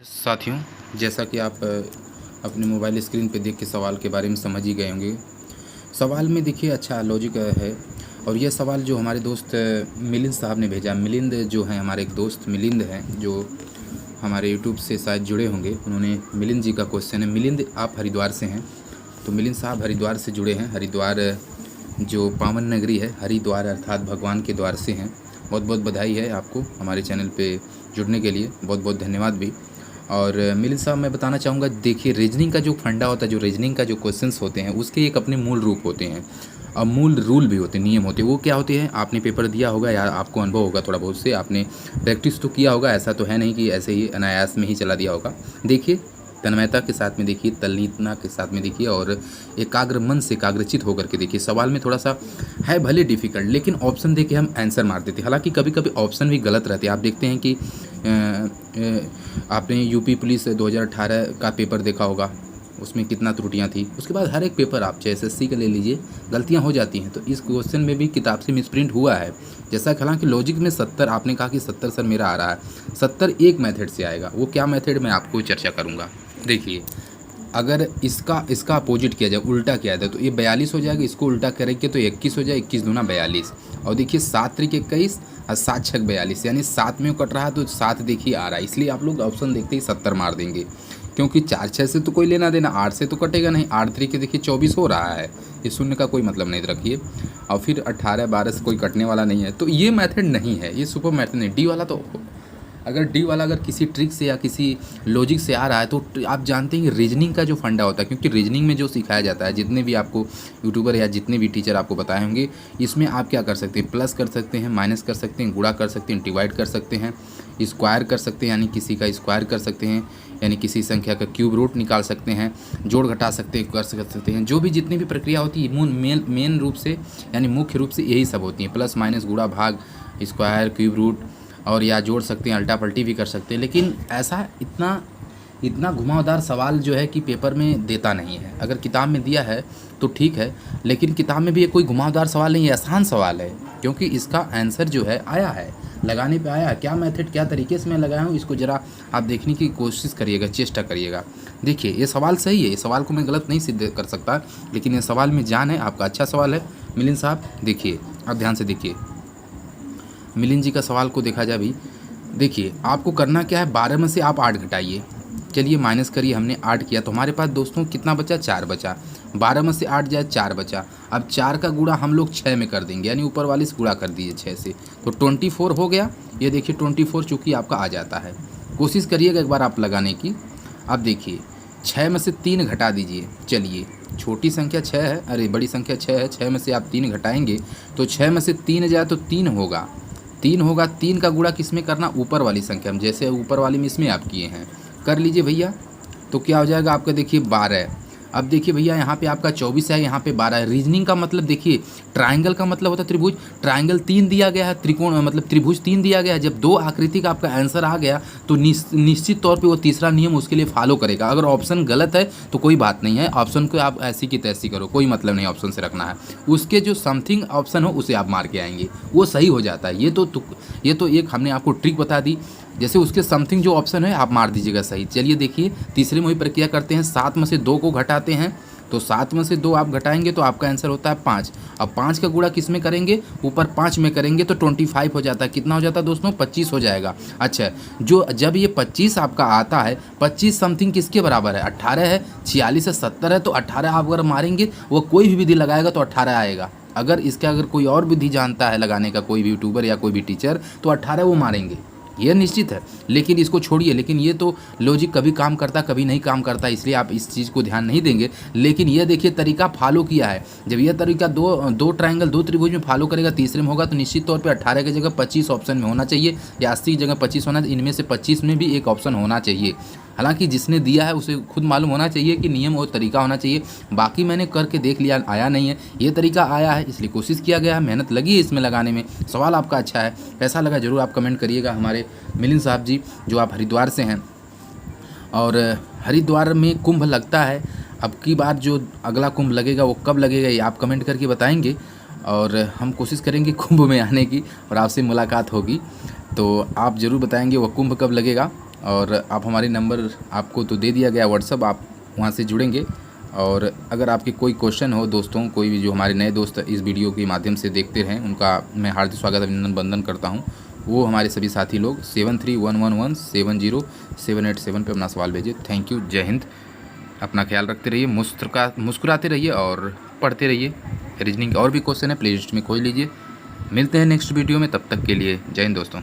साथियों, जैसा कि आप अपने मोबाइल स्क्रीन पे देख के सवाल के बारे में समझ ही गए होंगे। सवाल में देखिए अच्छा लॉजिक है और यह सवाल जो हमारे दोस्त मिलिंद साहब ने भेजा। मिलिंद जो हैं हमारे एक दोस्त मिलिंद हैं जो हमारे यूट्यूब से शायद जुड़े होंगे। उन्होंने मिलिंद जी का क्वेश्चन है। मिलिंद आप हरिद्वार से हैं, तो मिलिंद साहब हरिद्वार से जुड़े हैं। हरिद्वार जो पावन नगरी है, हरिद्वार अर्थात भगवान के द्वार से हैं। बहुत बहुत बधाई है आपको हमारे चैनल पे जुड़ने के लिए, बहुत बहुत धन्यवाद भी। और मिलिंद साहब मैं बताना चाहूँगा, देखिए रीजनिंग का जो फंडा होता है, जो रीजनिंग का जो क्वेश्चंस होते हैं उसके एक अपने मूल रूप होते हैं और मूल रूल भी होते हैं, नियम होते हैं। वो क्या होते हैं, आपने पेपर दिया होगा या आपको अनुभव होगा थोड़ा बहुत से, आपने प्रैक्टिस तो किया होगा। ऐसा तो है नहीं कि ऐसे ही अनायास में ही चला दिया होगा। देखिए तन्मयता के साथ में देखिए, तल्लीनता के साथ में देखिए और एकाग्र मन से एकाग्रचित होकर के देखिए। सवाल में थोड़ा सा है भले डिफ़िकल्ट, लेकिन ऑप्शन दे के हम आंसर मार देते हैं। हालांकि कभी कभी ऑप्शन भी गलत रहते हैं। आप देखते हैं कि आपने यूपी पुलिस 2018 का पेपर देखा होगा, उसमें कितना त्रुटियां थी। उसके बाद हर एक पेपर आप चाहे एसएससी का ले लीजिए, गलतियां हो जाती हैं। तो इस क्वेश्चन में भी किताब से मिसप्रिंट हुआ है। जैसा हालांकि लॉजिक में 70, आपने कहा कि 70 सर मेरा आ रहा है, 70 एक मेथड से आएगा। वो क्या मेथड मैं आपको चर्चा करूँगा। देखिए अगर इसका अपोजिट किया जाए, उल्टा किया जाए, तो ये 42 हो जाएगा। इसको उल्टा करेंगे तो 21 हो जाए, 21 दूना 42। और देखिए 7 त्रिक 21 और 7 छक 42, यानी 7 में कट रहा है तो 7 देखिए आ रहा है। इसलिए आप लोग ऑप्शन देखते ही 70 मार देंगे, क्योंकि 4 6 से तो कोई लेना देना, 8 से तो कटेगा नहीं। 8 त्रिक देखिए 24 हो रहा है, ये शून्य का कोई मतलब नहीं रखिए। और फिर 18 12 से कोई कटने वाला नहीं है। तो ये मेथड नहीं है, ये सुपर मेथड नहीं। डी वाला तो अगर डी वाला अगर किसी ट्रिक से या किसी लॉजिक से आ रहा है तो आप जानते हैं कि रीजनिंग का जो फंडा होता है, क्योंकि रीजनिंग में जो सिखाया जाता है, जितने भी आपको यूट्यूबर या जितने भी टीचर आपको बताए होंगे, इसमें आप क्या कर सकते हैं, प्लस कर सकते हैं, माइनस कर सकते हैं, गुणा कर सकते हैं, डिवाइड कर सकते हैं, स्क्वायर कर सकते हैं, यानी किसी का स्क्वायर कर सकते हैं, यानी किसी संख्या का क्यूब रूट निकाल सकते हैं, जोड़ घटा सकते हैं, कर सकते हैं। जो भी जितनी भी प्रक्रिया होती है मेन रूप से, यानी मुख्य रूप से यही सब होती हैं। प्लस माइनस गुणा भाग स्क्वायर क्यूब रूट, और या जोड़ सकते हैं, अल्टा पल्टी भी कर सकते हैं। लेकिन ऐसा इतना घुमावदार सवाल जो है कि पेपर में देता नहीं है। अगर किताब में दिया है तो ठीक है, लेकिन किताब में भी ये कोई घुमावदार सवाल नहीं है, आसान सवाल है। क्योंकि इसका आंसर जो है आया है, लगाने पे आया है। क्या मेथड क्या तरीके से मैं लगाया हूँ, इसको ज़रा आप देखने की कोशिश करिएगा, चेष्टा करिएगा। देखिए ये सवाल सही है, ये सवाल को मैं गलत नहीं सिद्ध कर सकता, लेकिन ये सवाल में जान है। आपका अच्छा सवाल है मिलिंद साहब। देखिए आप ध्यान से देखिए, मिलिंद जी का सवाल को देखा जाए भी। देखिए आपको करना क्या है, 12 में से आप 8 घटाइए। चलिए माइनस करिए, हमने 8 किया तो हमारे पास दोस्तों कितना बचा, 4 बचा। 12 में से 8 जाए 4 बचा। अब 4 का गुणा हम लोग 6 में कर देंगे, यानी ऊपर वाली से गुणा कर दीजिए 6 से, तो 24 हो गया। ये देखिए 24 चूँकि आपका आ जाता है। कोशिश करिएगा एक बार आप लगाने की। अब देखिए 6 में से 3 घटा दीजिए। चलिए छोटी संख्या 6 है, अरे बड़ी संख्या 6 है, 6 में से आप 3 घटाएंगे तो 6 में से 3 जाए तो 3 होगा। 3 होगा, 3 का गुणा किस में करना, ऊपर वाली संख्या में। जैसे ऊपर वाली में इसमें आप किए हैं, कर लीजिए भैया। तो क्या हो जाएगा आपका, देखिए 12। अब देखिए भैया यहाँ पे आपका 24 है, यहाँ पे 12 है। रीजनिंग का मतलब देखिए, ट्रायंगल का मतलब होता है त्रिभुज। ट्रायंगल 3 दिया गया है, त्रिकोण मतलब त्रिभुज 3 दिया गया है। जब 2 आकृति का आपका आंसर आ गया तो निश्चित तौर पे वो तीसरा नियम उसके लिए फॉलो करेगा। अगर ऑप्शन गलत है तो कोई बात नहीं है, ऑप्शन को आप ऐसी की तैसी करो, कोई मतलब नहीं ऑप्शन से रखना है। उसके जो समथिंग ऑप्शन हो उसे आप मार के आएंगे, वो सही हो जाता है। ये तो एक हमने आपको ट्रिक बता दी। जैसे उसके समथिंग जो ऑप्शन है आप मार दीजिएगा सही। चलिए देखिए तीसरे में वही प्रक्रिया करते हैं। 7 में से 2 को घटाते हैं, तो 7 में से 2 आप घटाएंगे तो आपका आंसर होता है 5। अब 5 का गुणा किस में करेंगे, ऊपर 5 में करेंगे तो 25 हो जाता है। कितना हो जाता है दोस्तों, 25 हो जाएगा। अच्छा, जो जब ये 25 आपका आता है, 25 समथिंग किसके बराबर है, 18 है। 46 है, 70 है, तो 18 आप अगर मारेंगे, वो कोई भी विधि लगाएगा तो 18 आएगा। अगर इसका अगर कोई और विधि जानता है लगाने का, कोई भी यूट्यूबर या कोई भी टीचर, तो 18 वो मारेंगे, ये निश्चित है। लेकिन इसको छोड़िए, लेकिन ये तो लॉजिक कभी काम करता कभी नहीं काम करता, इसलिए आप इस चीज़ को ध्यान नहीं देंगे। लेकिन ये देखिए तरीका फॉलो किया है। जब ये तरीका दो ट्रायंगल 2 त्रिभुज में फॉलो करेगा, तीसरे में होगा, तो निश्चित तौर पे 18 की जगह 25 ऑप्शन में होना चाहिए, या 80 की जगह 25 होना। इनमें से 25 में भी एक ऑप्शन होना चाहिए। हालांकि जिसने दिया है उसे खुद मालूम होना चाहिए कि नियम और तरीका होना चाहिए। बाकी मैंने करके देख लिया, आया नहीं है, ये तरीका आया है इसलिए कोशिश किया गया है, मेहनत लगी है इसमें लगाने में। सवाल आपका अच्छा है, कैसा लगा जरूर आप कमेंट करिएगा। हमारे मिलिंद साहब जी जो आप हरिद्वार से हैं, और हरिद्वार में कुंभ लगता है। अब की बार जो अगला कुंभ लगेगा वो कब लगेगा ये आप कमेंट करके बताएंगे, और हम कोशिश करेंगे कुंभ में आने की और आपसे मुलाकात होगी। तो आप ज़रूर बताएंगे वो कुंभ कब लगेगा। और आप हमारे नंबर आपको तो दे दिया गया व्हाट्सअप, आप वहाँ से जुड़ेंगे। और अगर आपके कोई क्वेश्चन हो दोस्तों, कोई भी जो हमारे नए दोस्त इस वीडियो के माध्यम से देखते हैं, उनका मैं हार्दिक स्वागत अभिनंदन वंदन करता हूँ। वो हमारे सभी साथी लोग 7311170787 पे अपना सवाल भेजिए। थैंक यू, जय हिंद। अपना ख्याल रखते रहिए, मुस्कुराते रहिए और पढ़ते रहिए। रीजनिंग और भी क्वेश्चन है, प्लेलिस्ट में खोज लीजिए। मिलते हैं नेक्स्ट वीडियो में, तब तक के लिए जय हिंद दोस्तों।